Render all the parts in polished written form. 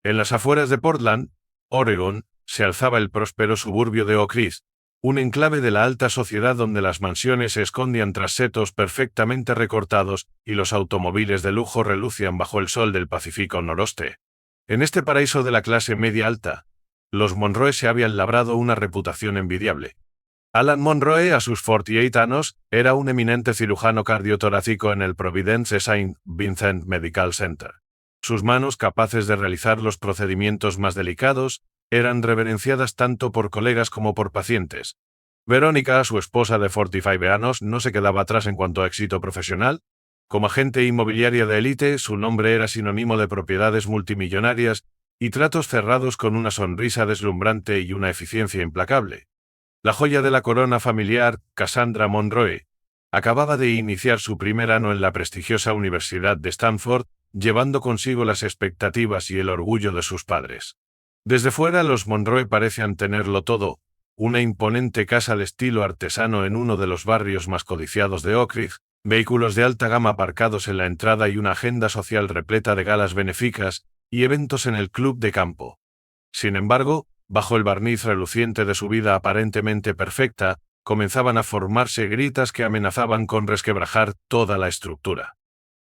En las afueras de Portland, Oregón, se alzaba el próspero suburbio de Oak Ridge, un enclave de la alta sociedad donde las mansiones se escondían tras setos perfectamente recortados y los automóviles de lujo relucían bajo el sol del Pacífico Noroeste. En este paraíso de la clase media alta, los Monroe se habían labrado una reputación envidiable. Alan Monroe, a sus 48 años, era un eminente cirujano cardiotorácico en el Providence St. Vincent Medical Center. Sus manos, capaces de realizar los procedimientos más delicados, eran reverenciadas tanto por colegas como por pacientes. Verónica, su esposa de 45 años, no se quedaba atrás en cuanto a éxito profesional. Como agente inmobiliaria de élite, su nombre era sinónimo de propiedades multimillonarias y tratos cerrados con una sonrisa deslumbrante y una eficiencia implacable. La joya de la corona familiar, Cassandra Monroe, acababa de iniciar su primer año en la prestigiosa Universidad de Stanford, llevando consigo las expectativas y el orgullo de sus padres. Desde fuera, los Monroe parecían tenerlo todo: una imponente casa de estilo artesano en uno de los barrios más codiciados de Oak Ridge, vehículos de alta gama aparcados en la entrada y una agenda social repleta de galas benéficas y eventos en el club de campo. Sin embargo, bajo el barniz reluciente de su vida aparentemente perfecta, comenzaban a formarse grietas que amenazaban con resquebrajar toda la estructura.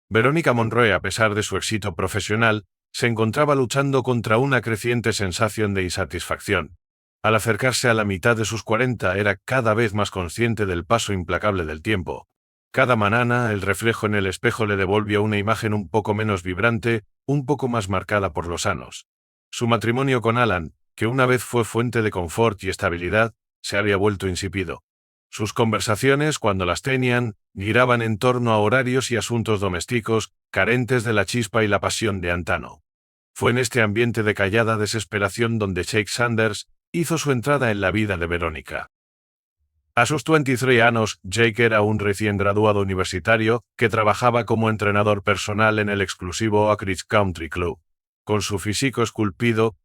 Verónica Monroe, a pesar de su éxito profesional, se encontraba luchando contra una creciente sensación de insatisfacción. Al acercarse a la mitad de sus 40, era cada vez más consciente del paso implacable del tiempo. Cada mañana, el reflejo en el espejo le devolvía una imagen un poco menos vibrante, un poco más marcada por los años. Su matrimonio con Alan, que una vez fue fuente de confort y estabilidad, se había vuelto insípido. Sus conversaciones, cuando las tenían, giraban en torno a horarios y asuntos domésticos, carentes de la chispa y la pasión de antaño. Fue en este ambiente de callada desesperación donde Jake Sanders hizo su entrada en la vida de Verónica. A sus 23 años, Jake era un recién graduado universitario que trabajaba como entrenador personal en el exclusivo Oak Ridge Country Club. Con su físico esculpido,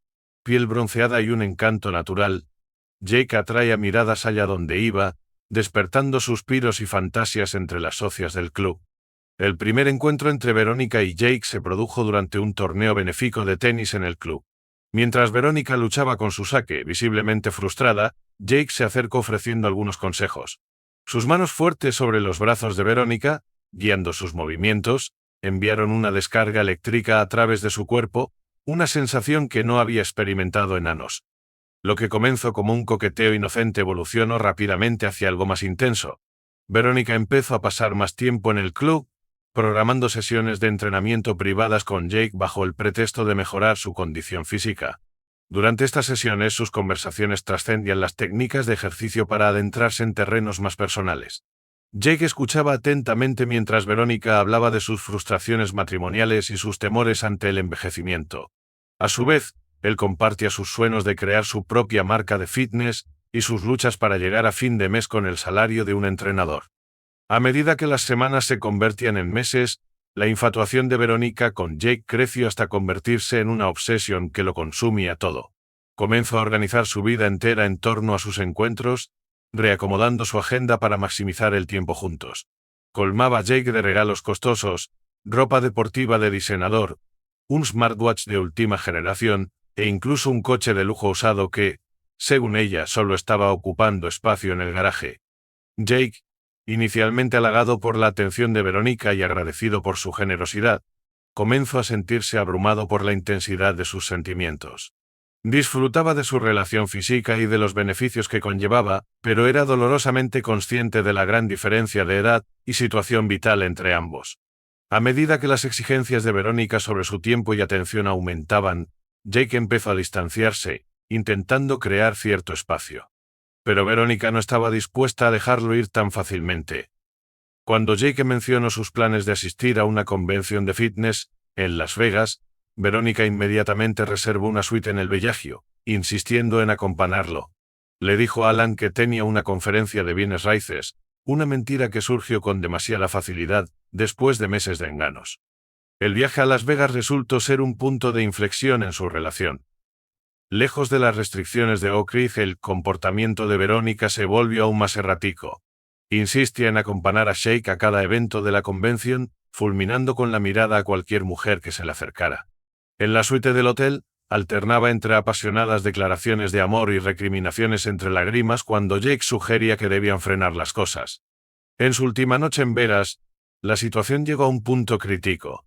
piel bronceada y un encanto natural, Jake atraía miradas allá donde iba, despertando suspiros y fantasías entre las socias del club. El primer encuentro entre Verónica y Jake se produjo durante un torneo benéfico de tenis en el club. Mientras Verónica luchaba con su saque, visiblemente frustrada, Jake se acercó ofreciendo algunos consejos. Sus manos fuertes sobre los brazos de Verónica, guiando sus movimientos, enviaron una descarga eléctrica a través de su cuerpo, una sensación que no había experimentado en años. Lo que comenzó como un coqueteo inocente evolucionó rápidamente hacia algo más intenso. Verónica empezó a pasar más tiempo en el club, programando sesiones de entrenamiento privadas con Jake bajo el pretexto de mejorar su condición física. Durante estas sesiones, sus conversaciones trascendían las técnicas de ejercicio para adentrarse en terrenos más personales. Jake escuchaba atentamente mientras Verónica hablaba de sus frustraciones matrimoniales y sus temores ante el envejecimiento. A su vez, él compartía sus sueños de crear su propia marca de fitness y sus luchas para llegar a fin de mes con el salario de un entrenador. A medida que las semanas se convertían en meses, la infatuación de Verónica con Jake creció hasta convertirse en una obsesión que lo consumía todo. Comenzó a organizar su vida entera en torno a sus encuentros, reacomodando su agenda para maximizar el tiempo juntos. Colmaba a Jake de regalos costosos, ropa deportiva de diseñador, un smartwatch de última generación, e incluso un coche de lujo usado que, según ella, solo estaba ocupando espacio en el garaje. Jake, inicialmente halagado por la atención de Verónica y agradecido por su generosidad, comenzó a sentirse abrumado por la intensidad de sus sentimientos. Disfrutaba de su relación física y de los beneficios que conllevaba, pero era dolorosamente consciente de la gran diferencia de edad y situación vital entre ambos. A medida que las exigencias de Verónica sobre su tiempo y atención aumentaban, Jake empezó a distanciarse, intentando crear cierto espacio. Pero Verónica no estaba dispuesta a dejarlo ir tan fácilmente. Cuando Jake mencionó sus planes de asistir a una convención de fitness en Las Vegas, Verónica inmediatamente reservó una suite en el Bellagio, insistiendo en acompañarlo. Le dijo a Alan que tenía una conferencia de bienes raíces, una mentira que surgió con demasiada facilidad, después de meses de engaños. El viaje a Las Vegas resultó ser un punto de inflexión en su relación. Lejos de las restricciones de Oak Ridge, el comportamiento de Verónica se volvió aún más errático. Insistía en acompañar a Jake a cada evento de la convención, fulminando con la mirada a cualquier mujer que se le acercara. En la suite del hotel, alternaba entre apasionadas declaraciones de amor y recriminaciones entre lágrimas cuando Jake sugería que debían frenar las cosas. En su última noche en Vegas, la situación llegó a un punto crítico.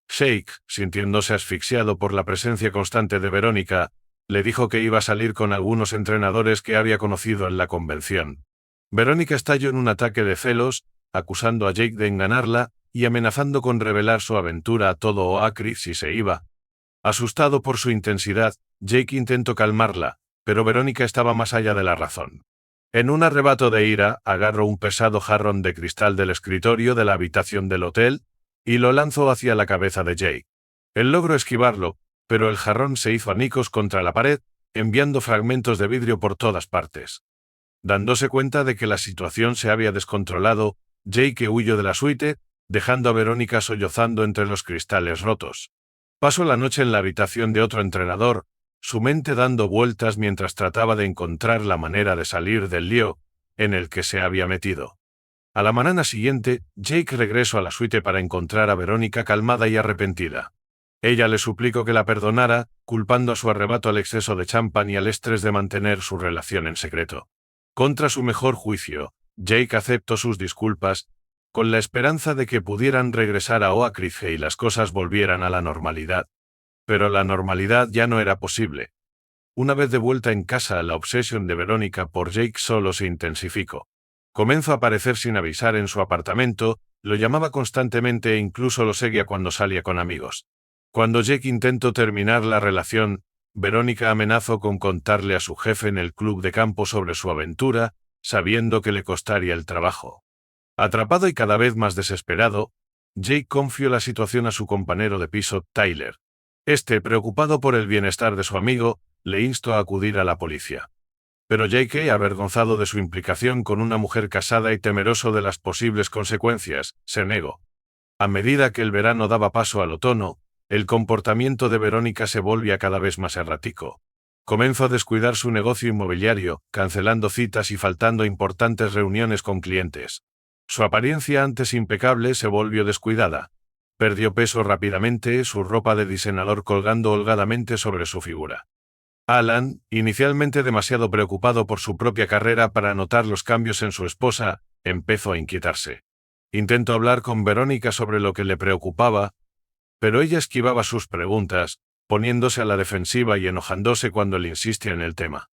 Jake, sintiéndose asfixiado por la presencia constante de Verónica, le dijo que iba a salir con algunos entrenadores que había conocido en la convención. Verónica estalló en un ataque de celos, acusando a Jake de engañarla y amenazando con revelar su aventura a todo Oakridge si se iba. Asustado por su intensidad, Jake intentó calmarla, pero Verónica estaba más allá de la razón. En un arrebato de ira, agarró un pesado jarrón de cristal del escritorio de la habitación del hotel y lo lanzó hacia la cabeza de Jake. Él logró esquivarlo, pero el jarrón se hizo añicos contra la pared, enviando fragmentos de vidrio por todas partes. Dándose cuenta de que la situación se había descontrolado, Jake huyó de la suite, dejando a Verónica sollozando entre los cristales rotos. Pasó la noche en la habitación de otro entrenador, su mente dando vueltas mientras trataba de encontrar la manera de salir del lío en el que se había metido. A la mañana siguiente, Jake regresó a la suite para encontrar a Verónica calmada y arrepentida. Ella le suplicó que la perdonara, culpando a su arrebato al exceso de champán y al estrés de mantener su relación en secreto. Contra su mejor juicio, Jake aceptó sus disculpas, con la esperanza de que pudieran regresar a Oakridge y las cosas volvieran a la normalidad. Pero la normalidad ya no era posible. Una vez de vuelta en casa, la obsesión de Verónica por Jake solo se intensificó. Comenzó a aparecer sin avisar en su apartamento, lo llamaba constantemente e incluso lo seguía cuando salía con amigos. Cuando Jake intentó terminar la relación, Verónica amenazó con contarle a su jefe en el club de campo sobre su aventura, sabiendo que le costaría el trabajo. Atrapado y cada vez más desesperado, Jake confió la situación a su compañero de piso, Tyler. Este, preocupado por el bienestar de su amigo, le instó a acudir a la policía. Pero Jake, avergonzado de su implicación con una mujer casada y temeroso de las posibles consecuencias, se negó. A medida que el verano daba paso al otoño, el comportamiento de Verónica se volvía cada vez más errático. Comenzó a descuidar su negocio inmobiliario, cancelando citas y faltando a importantes reuniones con clientes. Su apariencia antes impecable se volvió descuidada. Perdió peso rápidamente, su ropa de diseñador colgando holgadamente sobre su figura. Alan, inicialmente demasiado preocupado por su propia carrera para notar los cambios en su esposa, empezó a inquietarse. Intentó hablar con Verónica sobre lo que le preocupaba, pero ella esquivaba sus preguntas, poniéndose a la defensiva y enojándose cuando le insistía en el tema.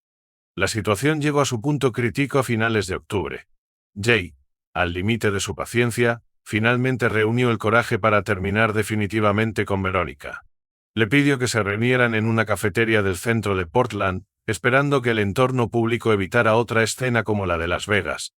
La situación llegó a su punto crítico a finales de octubre. Jake, al límite de su paciencia, finalmente reunió el coraje para terminar definitivamente con Verónica. Le pidió que se reunieran en una cafetería del centro de Portland, esperando que el entorno público evitara otra escena como la de Las Vegas.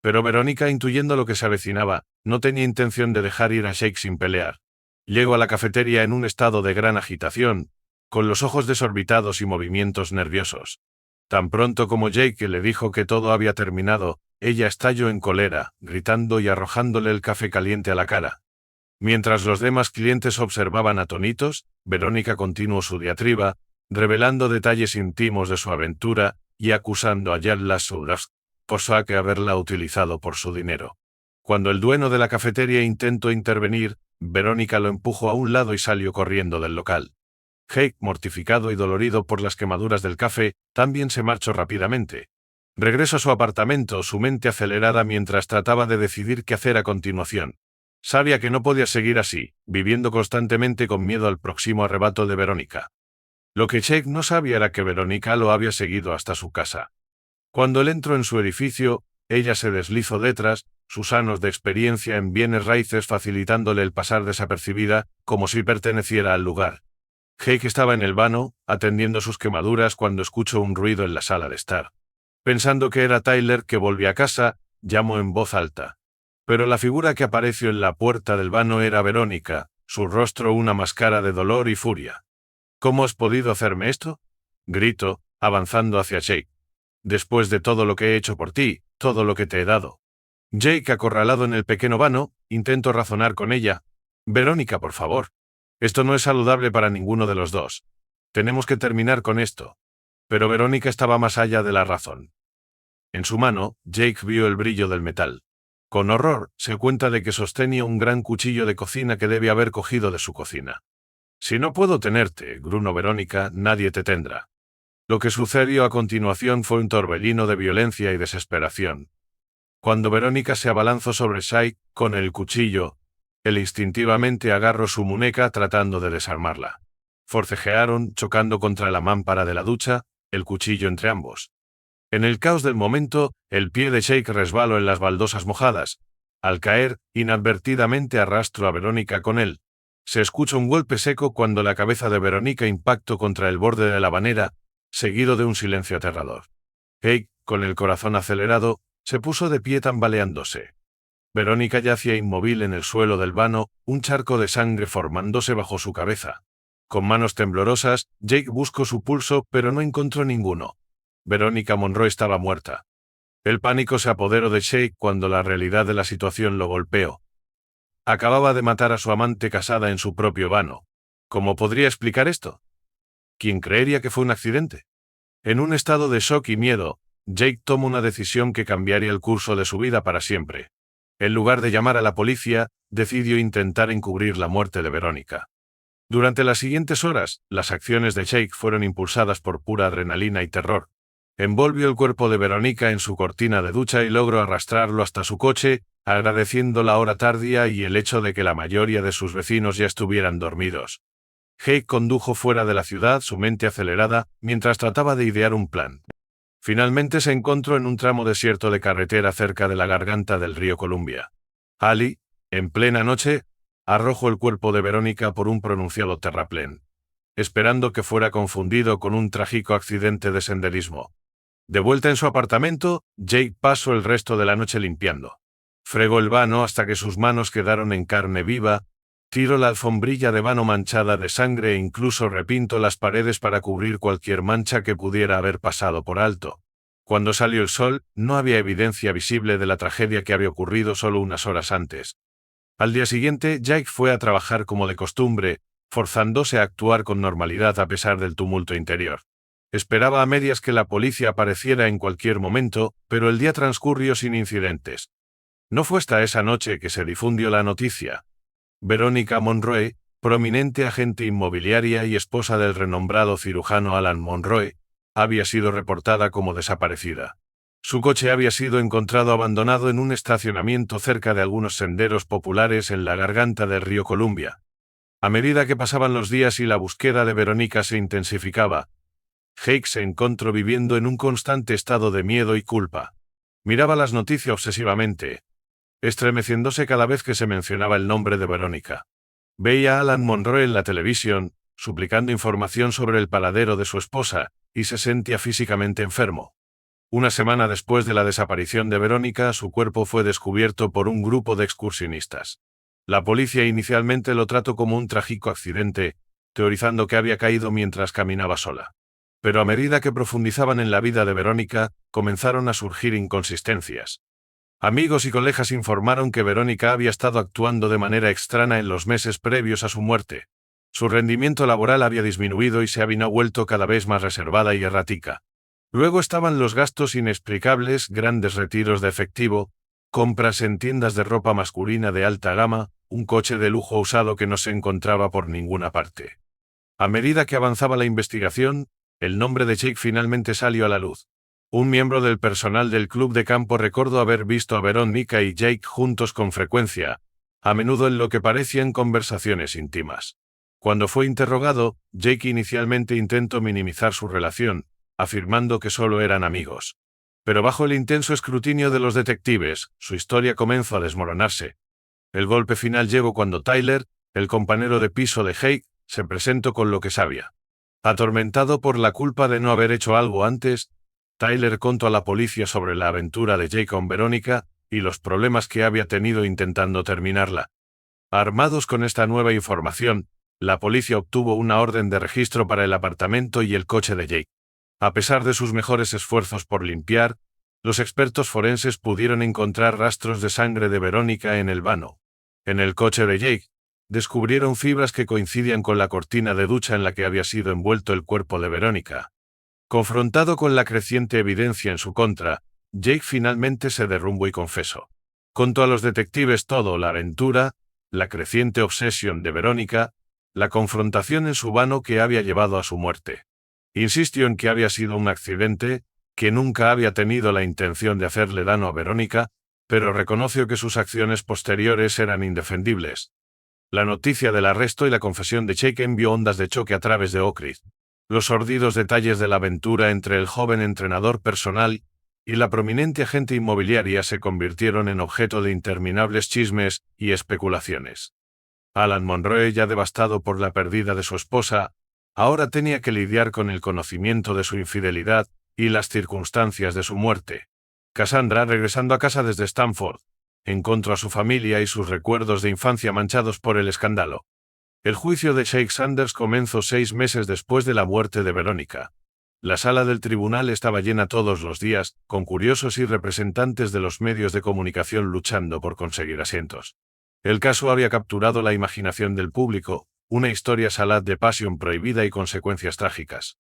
Pero Verónica, intuyendo lo que se avecinaba, no tenía intención de dejar ir a Jake sin pelear. Llegó a la cafetería en un estado de gran agitación, con los ojos desorbitados y movimientos nerviosos. Tan pronto como Jake le dijo que todo había terminado, ella estalló en cólera, gritando y arrojándole el café caliente a la cara. Mientras los demás clientes observaban atónitos, Verónica continuó su diatriba, revelando detalles íntimos de su aventura y acusando a Yadla Soudas por haberla utilizado por su dinero. Cuando el dueño de la cafetería intentó intervenir, Verónica lo empujó a un lado y salió corriendo del local. Jake, mortificado y dolorido por las quemaduras del café, también se marchó rápidamente. Regresó a su apartamento, su mente acelerada mientras trataba de decidir qué hacer a continuación. Sabía que no podía seguir así, viviendo constantemente con miedo al próximo arrebato de Verónica. Lo que Jake no sabía era que Verónica lo había seguido hasta su casa. Cuando él entró en su edificio, ella se deslizó detrás, sus años de experiencia en bienes raíces facilitándole el pasar desapercibida, como si perteneciera al lugar. Jake estaba en el vano, atendiendo sus quemaduras cuando escuchó un ruido en la sala de estar. Pensando que era Tyler que volvía a casa, llamó en voz alta. Pero la figura que apareció en la puerta del vano era Verónica, su rostro una máscara de dolor y furia. ¿Cómo has podido hacerme esto?, gritó, avanzando hacia Jake. Después de todo lo que he hecho por ti, todo lo que te he dado. Jake, acorralado en el pequeño vano, intentó razonar con ella. Verónica, por favor. Esto no es saludable para ninguno de los dos. Tenemos que terminar con esto. Pero Verónica estaba más allá de la razón. En su mano, Jake vio el brillo del metal. Con horror, se cuenta de que sostenía un gran cuchillo de cocina que debe haber cogido de su cocina. Si no puedo tenerte, gruñó Verónica, nadie te tendrá. Lo que sucedió a continuación fue un torbellino de violencia y desesperación. Cuando Verónica se abalanzó sobre Jake con el cuchillo, él instintivamente agarró su muñeca tratando de desarmarla. Forcejearon, chocando contra la mámpara de la ducha, el cuchillo entre ambos. En el caos del momento, el pie de Jake resbaló en las baldosas mojadas. Al caer, inadvertidamente arrastró a Verónica con él. Se escuchó un golpe seco cuando la cabeza de Verónica impactó contra el borde de la bañera, seguido de un silencio aterrador. Jake, con el corazón acelerado, se puso de pie tambaleándose. Verónica yacía inmóvil en el suelo del vano, un charco de sangre formándose bajo su cabeza. Con manos temblorosas, Jake buscó su pulso, pero no encontró ninguno. Verónica Monroe estaba muerta. El pánico se apoderó de Jake cuando la realidad de la situación lo golpeó. Acababa de matar a su amante casada en su propio vano. ¿Cómo podría explicar esto? ¿Quién creería que fue un accidente? En un estado de shock y miedo, Jake tomó una decisión que cambiaría el curso de su vida para siempre. En lugar de llamar a la policía, decidió intentar encubrir la muerte de Verónica. Durante las siguientes horas, las acciones de Jake fueron impulsadas por pura adrenalina y terror. Envolvió el cuerpo de Verónica en su cortina de ducha y logró arrastrarlo hasta su coche, agradeciendo la hora tardía y el hecho de que la mayoría de sus vecinos ya estuvieran dormidos. Jake condujo fuera de la ciudad, su mente acelerada, mientras trataba de idear un plan. Finalmente se encontró en un tramo desierto de carretera cerca de la garganta del río Columbia. Ali, en plena noche, arrojó el cuerpo de Verónica por un pronunciado terraplén, esperando que fuera confundido con un trágico accidente de senderismo. De vuelta en su apartamento, Jake pasó el resto de la noche limpiando. Fregó el vano hasta que sus manos quedaron en carne viva, tiró la alfombrilla de vano manchada de sangre e incluso repintó las paredes para cubrir cualquier mancha que pudiera haber pasado por alto. Cuando salió el sol, no había evidencia visible de la tragedia que había ocurrido solo unas horas antes. Al día siguiente, Jake fue a trabajar como de costumbre, forzándose a actuar con normalidad a pesar del tumulto interior. Esperaba a medias que la policía apareciera en cualquier momento, pero el día transcurrió sin incidentes. No fue hasta esa noche que se difundió la noticia. Verónica Monroe, prominente agente inmobiliaria y esposa del renombrado cirujano Alan Monroe, había sido reportada como desaparecida. Su coche había sido encontrado abandonado en un estacionamiento cerca de algunos senderos populares en la garganta del río Columbia. A medida que pasaban los días y la búsqueda de Verónica se intensificaba, Jake se encontró viviendo en un constante estado de miedo y culpa. Miraba las noticias obsesivamente, estremeciéndose cada vez que se mencionaba el nombre de Verónica. Veía a Alan Monroe en la televisión, suplicando información sobre el paradero de su esposa, y se sentía físicamente enfermo. Una semana después de la desaparición de Verónica, su cuerpo fue descubierto por un grupo de excursionistas. La policía inicialmente lo trató como un trágico accidente, teorizando que había caído mientras caminaba sola. Pero a medida que profundizaban en la vida de Verónica, comenzaron a surgir inconsistencias. Amigos y colegas informaron que Verónica había estado actuando de manera extraña en los meses previos a su muerte. Su rendimiento laboral había disminuido y se había vuelto cada vez más reservada y errática. Luego estaban los gastos inexplicables, grandes retiros de efectivo, compras en tiendas de ropa masculina de alta gama, un coche de lujo usado que no se encontraba por ninguna parte. A medida que avanzaba la investigación, el nombre de Jake finalmente salió a la luz. Un miembro del personal del club de campo recordó haber visto a Verónica y Jake juntos con frecuencia, a menudo en lo que parecían conversaciones íntimas. Cuando fue interrogado, Jake inicialmente intentó minimizar su relación, afirmando que solo eran amigos. Pero bajo el intenso escrutinio de los detectives, su historia comenzó a desmoronarse. El golpe final llegó cuando Tyler, el compañero de piso de Jake, se presentó con lo que sabía. Atormentado por la culpa de no haber hecho algo antes, Tyler contó a la policía sobre la aventura de Jake con Verónica y los problemas que había tenido intentando terminarla. Armados con esta nueva información, la policía obtuvo una orden de registro para el apartamento y el coche de Jake. A pesar de sus mejores esfuerzos por limpiar, los expertos forenses pudieron encontrar rastros de sangre de Verónica en el vano. En el coche de Jake, descubrieron fibras que coincidían con la cortina de ducha en la que había sido envuelto el cuerpo de Verónica. Confrontado con la creciente evidencia en su contra, Jake finalmente se derrumbó y confesó. Contó a los detectives todo: la aventura, la creciente obsesión de Verónica, la confrontación en su vano que había llevado a su muerte. Insistió en que había sido un accidente, que nunca había tenido la intención de hacerle daño a Verónica, pero reconoció que sus acciones posteriores eran indefendibles. La noticia del arresto y la confesión de Jake envió ondas de choque a través de Oak Ridge. Los sórdidos detalles de la aventura entre el joven entrenador personal y la prominente agente inmobiliaria se convirtieron en objeto de interminables chismes y especulaciones. Alan Monroe, ya devastado por la pérdida de su esposa, ahora tenía que lidiar con el conocimiento de su infidelidad y las circunstancias de su muerte. Cassandra, regresando a casa desde Stanford, encontró a su familia y sus recuerdos de infancia manchados por el escándalo. El juicio de Jake Sanders comenzó 6 meses después de la muerte de Verónica. La sala del tribunal estaba llena todos los días, con curiosos y representantes de los medios de comunicación luchando por conseguir asientos. El caso había capturado la imaginación del público, una historia salaz de pasión prohibida y consecuencias trágicas.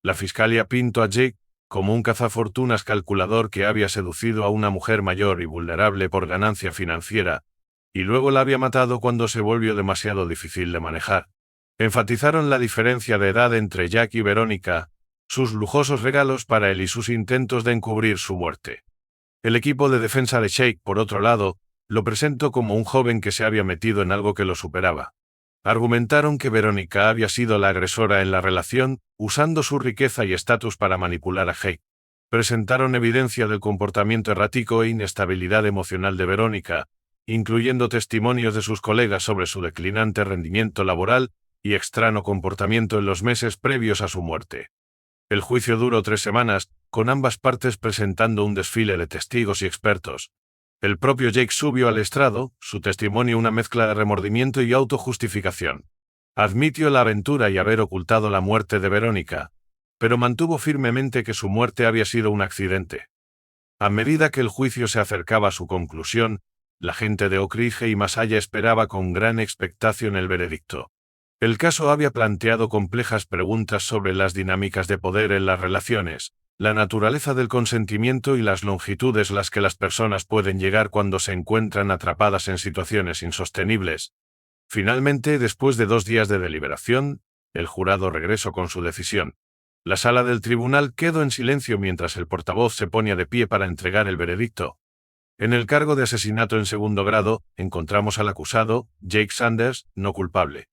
La fiscalía pintó a Jake como un cazafortunas calculador que había seducido a una mujer mayor y vulnerable por ganancia financiera, y luego la había matado cuando se volvió demasiado difícil de manejar. Enfatizaron la diferencia de edad entre Jack y Verónica, sus lujosos regalos para él y sus intentos de encubrir su muerte. El equipo de defensa de Jake, por otro lado, lo presentó como un joven que se había metido en algo que lo superaba. Argumentaron que Verónica había sido la agresora en la relación, usando su riqueza y estatus para manipular a Jake. Presentaron evidencia del comportamiento errático e inestabilidad emocional de Verónica, incluyendo testimonios de sus colegas sobre su declinante rendimiento laboral y extraño comportamiento en los meses previos a su muerte. El juicio duró 3 semanas, con ambas partes presentando un desfile de testigos y expertos. El propio Jake subió al estrado, su testimonio una mezcla de remordimiento y autojustificación. Admitió la aventura y haber ocultado la muerte de Verónica, pero mantuvo firmemente que su muerte había sido un accidente. A medida que el juicio se acercaba a su conclusión, la gente de Oak Ridge y más allá esperaba con gran expectación el veredicto. El caso había planteado complejas preguntas sobre las dinámicas de poder en las relaciones, la naturaleza del consentimiento y las longitudes a las que las personas pueden llegar cuando se encuentran atrapadas en situaciones insostenibles. Finalmente, después de 2 días de deliberación, el jurado regresó con su decisión. La sala del tribunal quedó en silencio mientras el portavoz se ponía de pie para entregar el veredicto. En el cargo de asesinato en segundo grado, encontramos al acusado, Jake Sanders, no culpable.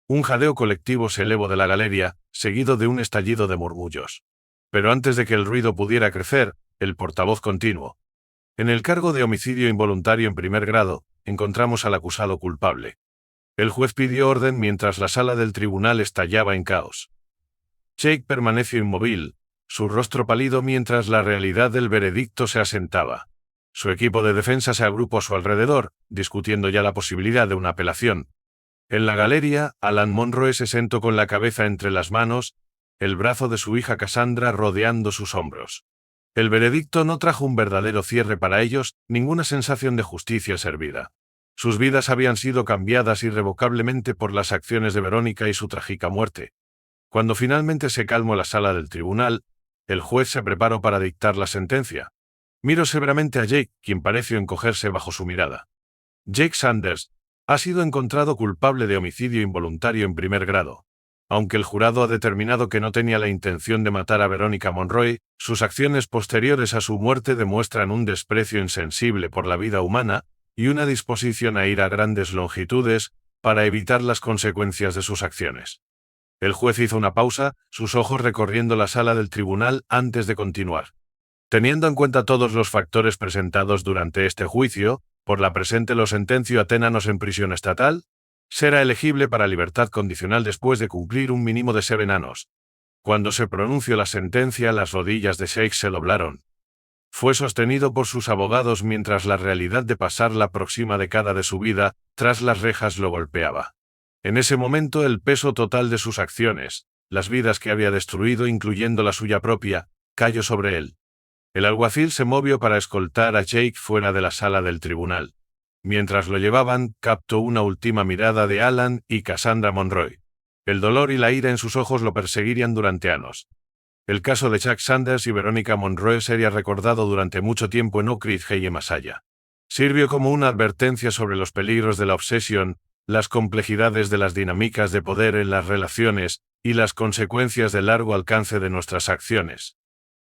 Un jadeo colectivo se elevó de la galería, seguido de un estallido de murmullos. Pero antes de que el ruido pudiera crecer, el portavoz continuó. En el cargo de homicidio involuntario en primer grado, encontramos al acusado culpable. El juez pidió orden mientras la sala del tribunal estallaba en caos. Jake permaneció inmóvil, su rostro pálido mientras la realidad del veredicto se asentaba. Su equipo de defensa se agrupó a su alrededor, discutiendo ya la posibilidad de una apelación. En la galería, Alan Monroe se sentó con la cabeza entre las manos, el brazo de su hija Cassandra rodeando sus hombros. El veredicto no trajo un verdadero cierre para ellos, ninguna sensación de justicia servida. Sus vidas habían sido cambiadas irrevocablemente por las acciones de Verónica y su trágica muerte. Cuando finalmente se calmó la sala del tribunal, el juez se preparó para dictar la sentencia. Miró severamente a Jake, quien pareció encogerse bajo su mirada. Jake Sanders ha sido encontrado culpable de homicidio involuntario en primer grado. Aunque el jurado ha determinado que no tenía la intención de matar a Verónica Monroe, sus acciones posteriores a su muerte demuestran un desprecio insensible por la vida humana y una disposición a ir a grandes longitudes para evitar las consecuencias de sus acciones. El juez hizo una pausa, sus ojos recorriendo la sala del tribunal antes de continuar. Teniendo en cuenta todos los factores presentados durante este juicio, por la presente lo sentencio a Tenanos en prisión estatal, será elegible para libertad condicional después de cumplir un mínimo de 7 años. Cuando se pronunció la sentencia, las rodillas de Jake se doblaron. Fue sostenido por sus abogados mientras la realidad de pasar la próxima década de su vida tras las rejas lo golpeaba. En ese momento el peso total de sus acciones, las vidas que había destruido incluyendo la suya propia, cayó sobre él. El alguacil se movió para escoltar a Jake fuera de la sala del tribunal. Mientras lo llevaban, captó una última mirada de Alan y Cassandra Monroe. El dolor y la ira en sus ojos lo perseguirían durante años. El caso de Jake Sanders y Verónica Monroe sería recordado durante mucho tiempo en Oak Ridge y más allá. Sirvió como una advertencia sobre los peligros de la obsesión las complejidades de las dinámicas de poder en las relaciones y las consecuencias de largo alcance de nuestras acciones.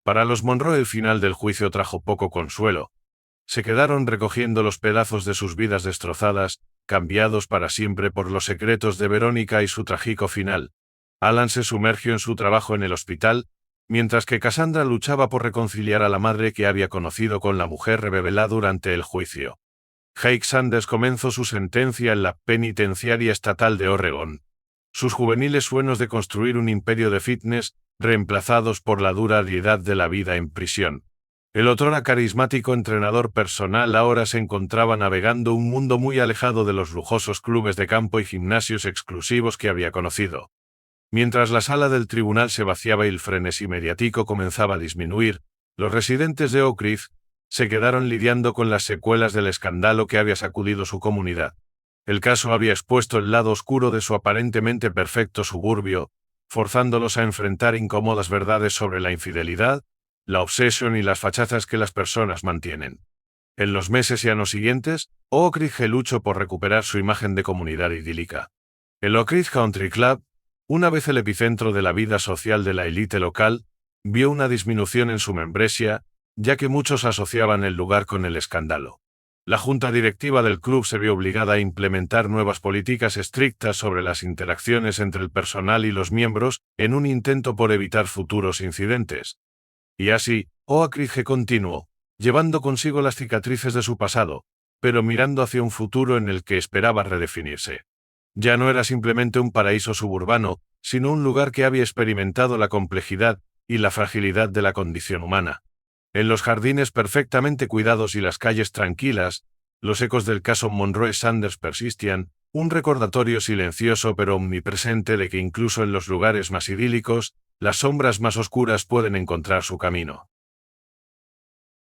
Para los Monroe el final del juicio trajo poco consuelo. Se quedaron recogiendo los pedazos de sus vidas destrozadas, cambiados para siempre por los secretos de Verónica y su trágico final. Alan se sumergió en su trabajo en el hospital, mientras que Cassandra luchaba por reconciliar a la madre que había conocido con la mujer rebelada durante el juicio. Jake Sanders comenzó su sentencia en la Penitenciaria Estatal de Oregón. Sus juveniles sueños de construir un imperio de fitness, reemplazados por la dura realidad de la vida en prisión. El otrora carismático entrenador personal ahora se encontraba navegando un mundo muy alejado de los lujosos clubes de campo y gimnasios exclusivos que había conocido. Mientras la sala del tribunal se vaciaba y el frenesí mediático comenzaba a disminuir, los residentes de Oak Ridge se quedaron lidiando con las secuelas del escándalo que había sacudido su comunidad. El caso había expuesto el lado oscuro de su aparentemente perfecto suburbio, forzándolos a enfrentar incómodas verdades sobre la infidelidad, la obsesión y las fachazas que las personas mantienen. En los meses y años siguientes, Oak Ridge luchó por recuperar su imagen de comunidad idílica. El Oak Ridge Country Club, una vez el epicentro de la vida social de la élite local, vio una disminución en su membresía, ya que muchos asociaban el lugar con el escándalo. La junta directiva del club se vio obligada a implementar nuevas políticas estrictas sobre las interacciones entre el personal y los miembros, en un intento por evitar futuros incidentes. Y así, Oak Ridge continuó, llevando consigo las cicatrices de su pasado, pero mirando hacia un futuro en el que esperaba redefinirse. Ya no era simplemente un paraíso suburbano, sino un lugar que había experimentado la complejidad y la fragilidad de la condición humana. En los jardines perfectamente cuidados y las calles tranquilas, los ecos del caso Monroe Sanders persistían, un recordatorio silencioso pero omnipresente de que incluso en los lugares más idílicos, las sombras más oscuras pueden encontrar su camino.